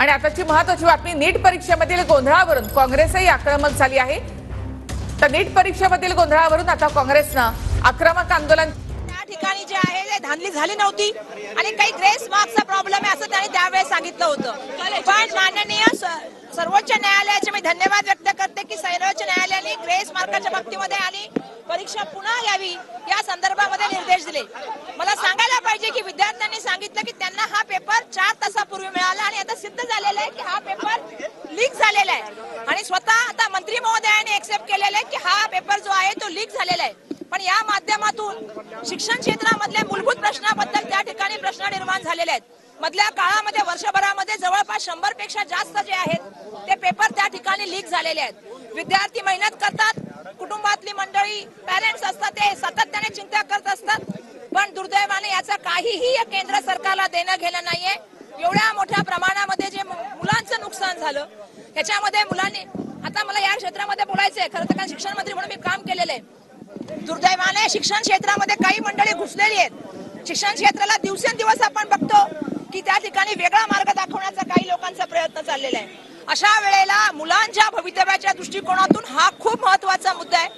आणि आताची महत्त्वाची बातमी, नीट परीक्षेमधील गोंधळावरून काँग्रेसही आक्रमक झाली आहे। तर नीट परीक्षेमधील गोंधळावरून आता काँग्रेसनं आक्रमक आंदोलन त्या ठिकाणी जे आहे ते धांदली झाली नव्हती आणि काही ग्रेस मार्क्सचा प्रॉब्लेम आहे असं त्यांनी त्यावेळेस सांगितलं होतं। पण माननीय सर्वोच्च न्यायालयाचे मी धन्यवाद व्यक्त करते की सर्वोच्च न्यायालयाने ग्रेस मार्काच्या बाबतीमध्ये आणि परीक्षा पुन्हा घ्यावी या संदर्भामध्ये निर्देश दिले। मला सांगायला पाहिजे की विद्यार्थ्यांनी सांगितलं की त्यांना हा पेपर 4 तासापूर्वी मिळाला आणि आता सिद्ध झालेलं आहे की हा पेपर लीक झालेला आहे आणि स्वतः आता मंत्री महोदयांनी एक्सेप्ट केलेलं आहे की हा पेपर जो आहे तो लीक झालेला आहे। पण या माध्यमातून शिक्षण क्षेत्रामधल्या मूलभूत प्रश्नाबद्दल त्या ठिकाणी प्रश्न निर्माण झालेले आहेत। मधल्या काळामध्ये वर्षभरामध्ये जवळपास 100 पेक्षा जास्त जे आहेत ते पेपर त्या ठिकाणी लीक झालेले आहेत। विद्यार्थी मेहनत करतात, कुटुंबातली मंडळी पॅरेंट्स असतात ते सातत्याने चिंता करत असतात, पण दुर्दैवाने याचा काहीही केंद्र सरकारला देणं घेणं नाहीये। एवढ्या मोठ्या प्रमाणामध्ये जे मुलांचं नुकसान झालं त्याच्यामध्ये मुलांनी, आता मला या क्षेत्रामध्ये बोलायचंय खरं तर कारण शिक्षण मंत्री म्हणून मी काम केलेलं आहे। दुर्दैवाने शिक्षण क्षेत्रामध्ये काही मंडळी घुसलेली आहेत। शिक्षण क्षेत्राला दिवसेंदिवस आपण बघतो की त्या ठिकाणी वेगळा मार्ग दाखवण्याचा काही लोकांचा प्रयत्न चाललेला आहे। अशा वेळेला मुलांच्या भवितव्याच्या दृष्टिकोनातून हा खूप महत्त्वाचा मुद्दा आहे।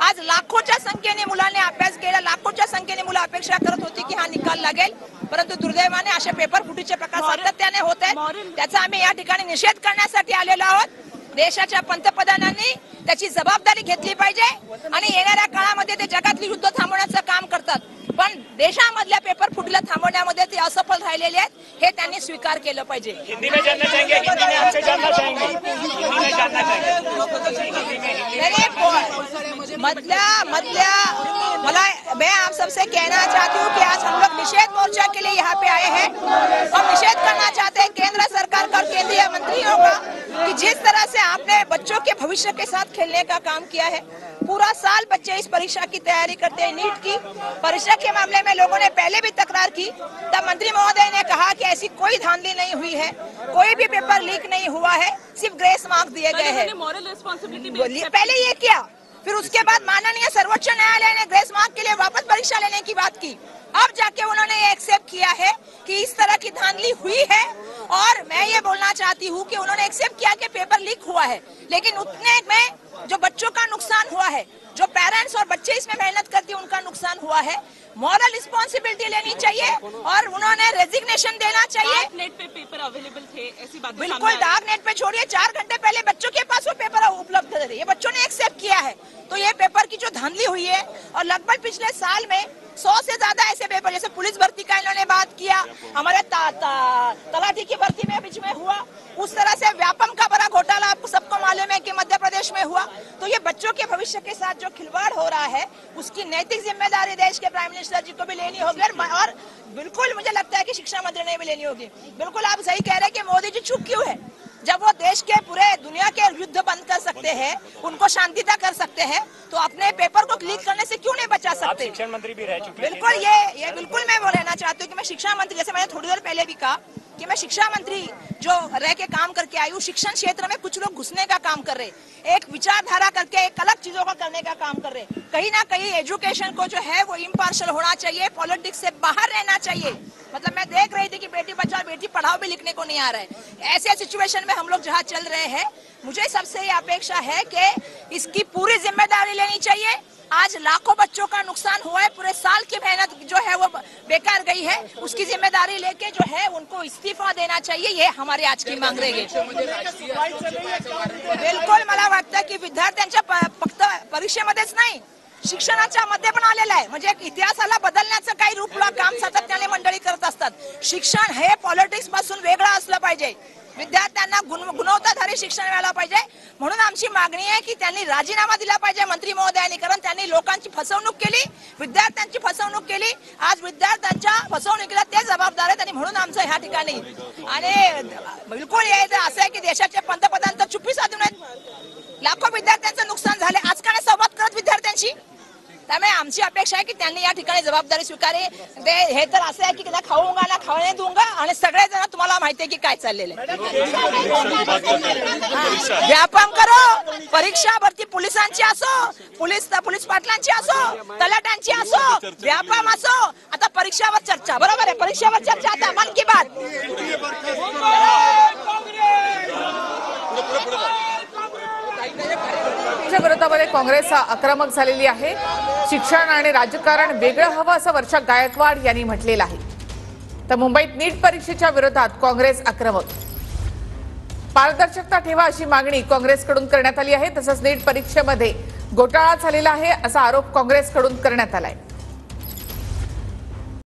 आज लाखोच्या संख्येने मुलांनी अभ्यास केला, लाखोच्या संख्येने मुलं अपेक्षा करत होती की हा निकाल लागेल, परंतु दुर्दैवाने असे पेपर फुटीचे प्रकार सातत्याने होत आहेत। त्याचा आम्ही या ठिकाणी निषेध करण्यासाठी आलेलो आहोत। देशाच्या पंतप्रधानांनी त्याची जबाबदारी घेतली पाहिजे आणि येणाऱ्या काळामध्ये ते जगातली युद्ध थांबवण्याचं काम करतात, पण देशामधल्या पेपर फुटीला थांबवण्यामध्ये ते असफल राहिलेले आहेत हे त्यांनी स्वीकार केलं पाहिजे। हिंदी में जानना चाहेंगे, हिंदी में आपसे जानना चाहेंगे, हिंदी में जानना चाहेंगे। मैं आप सबसे कहना चाहती हूँ कि आज हम लोग निषेध मोर्चा के लिए यहाँ पे आए हैं। हम निषेध करना चाहते हैं केंद्र सरकार का, केंद्रीय मंत्रियों का, कि जिस तरह से आपने बच्चों के भविष्य के साथ खेलने का काम किया है। पूरा साल बच्चे इस परीक्षा की तैयारी करते हैं। नीट की परीक्षा के मामले में लोगों ने पहले भी तकरार की, तब मंत्री महोदय ने कहा कि ऐसी कोई धांधली नहीं हुई है, कोई भी पेपर लीक नहीं हुआ है, सिर्फ ग्रेस मार्क्स दिए गए हैं। पहले ये किया, फिर उसके बाद माननीय सर्वोच्च न्यायालय ने ग्रेस मार्क के लिए वापस परीक्षा लेने की बात की। अब जाके उन्होंने ये एक्सेप्ट किया है कि इस तरह की धांधली हुई है और मैं ये बोलना चाहती हूँ कि उन्होंने एक्सेप्ट किया कि पेपर लीक हुआ है, लेकिन उतने में जो बच्चों का नुकसान हुआ है, जो पेरेंट्स और बच्चे इसमें मेहनत करते हैं उनका नुकसान हुआ है, मॉरल रिस्पॉन्सिबिलिटी लेनी चाहिए और उन्होंने रेजिग्नेशन देना चाहिए। नेट पे पेपर अवेलेबल थे, ऐसी बात बिल्कुल डार्क नेट पे छोड़िए, 4 घंटे पहले बच्चों के पास वो पेपर उपलब्ध थे, ये बच्चों ने एक्सेप्ट किया है। तो ये पेपर की जो धांधली हुई है और लगभग पिछले साल में 100 से ज्यादा ऐसे पेपर, जैसे पुलिस भर्ती का इन्होंने बात किया, हमारे तलाठी की भर्ती में बीच में हुआ, उस तरह से व्यापम का बड़ा घोटाला आपको सबको मालूम है कि मध्य प्रदेश में हुआ। तो ये बच्चों के भविष्य के साथ जो खिलवाड़ हो रहा है उसकी नैतिक जिम्मेदारी देश के प्राइम मिनिस्टर जी को भी लेनी होगी और बिल्कुल मुझे लगता है कि शिक्षा मंत्री ने भी लेनी होगी। बिल्कुल आप सही कह रहे हैं कि मोदी जी चुप क्यों है, जब वो देश के पूरे दुनिया के युद्ध बंद कर सकते हैं, उनको शांतिता कर सकते हैं, तो अपने पेपर को लीक करने से क्यों नहीं बचा सकते। शिक्षण मंत्री भी रह चुके हैं। बिल्कुल ये बिल्कुल मैं वो रहना चाहती हूँ कि मैं शिक्षा मंत्री, जैसे मैंने थोड़ी देर पहले भी कहा कि मैं शिक्षा मंत्री जो रह के काम करके आई हूँ, शिक्षण क्षेत्र में कुछ लोग घुसने का काम कर रहे, एक विचारधारा करके एक अलग चीजों को करने का काम कर रहे। कहीं ना कहीं एजुकेशन को जो है वो इम्पार्शियल होना चाहिए, पॉलिटिक्स से बाहर रहना चाहिए। मतलब मैं देख रही थी कि बेटी बचाओ बेटी पढ़ाओ भी लिखने को नहीं आ रहा है। ऐसे सिचुएशन में हम लोग जहाँ चल रहे हैं, मुझे सबसे ये अपेक्षा है कि इसकी पूरी जिम्मेदारी लेनी चाहिए। आज लाखों बच्चों का नुकसान हुआ है, पूरे साल की मेहनत जो है वो बेकार गई है, उसकी जिम्मेदारी लेके जो है उनको इस्तीफा देना चाहिए, ये हमारी आज की मांग रहेगी। बिल्कुल मला वाटतं की विद्यार्थ्यांच्या फक्त परीक्षेमध्येच नाही, शिक्षणाच्या मध्ये पण आलेला आहे। म्हणजे इतिहासाला बदलण्याचं काही रूपला काम सातत्याने मंडळी करत असतात। शिक्षण हे पॉलिटिक्स पासून वेगळं असलं पाहिजे, विद्यार्थ्यांना गुणवत्ताधारी शिक्षण मिळालं पाहिजे। म्हणून आमची मागणी आहे की त्यांनी राजीनामा दिला पाहिजे मंत्री महोदयांनी, कारण त्यांनी लोकांची फसवणूक केली, विद्यार्थ्यांची फसवणूक केली। आज विद्यार्थ्यांच्या फसवणुकीला ते जबाबदार आहेत आणि म्हणून आमचं ह्या ठिकाणी आणि बिलकुल हे असं आहे की देशाचे पंतप्रधान तर चुप्पी साधून आहेत, लाखो विद्यार्थ्यांचं नुकसान झाले, आज का नाही संवाद करत विद्यार्थ्यांशी। त्यामुळे आमची अपेक्षा आहे की त्यांनी या ठिकाणी जबाबदारी स्वीकारावी। हे तर असं आहे की ना खाऊंगा ना खावणे दूंगा आणि सगळेजण तुम्हाला माहिती आहे की काय चाललेलं आहे। व्यापम करो, परीक्षा भरती पोलिसांची असो, पोलीस पाटलांची असो, तलाट्यांची असो, व्यापम असो, आता परीक्षावर चर्चा, बरोबर आहे, परीक्षावर चर्चा, आता मन की बात। विरोधामध्ये काँग्रेस आक्रमक झालेली आहे. शिक्षण आणि राजकारण वेगळं हवं असं वर्षा गायकवाड यांनी म्हटलेलं आहे. तर मुंबईत नीट परीक्षेच्या विरोधात काँग्रेस आक्रमक. पारदर्शकता ठेवा अशी मागणी काँग्रेसकडून करण्यात आली आहे. तसंच नीट परीक्षेमध्ये घोटाळा झालेला आहे असा आरोप काँग्रेसकडून करण्यात आलाय.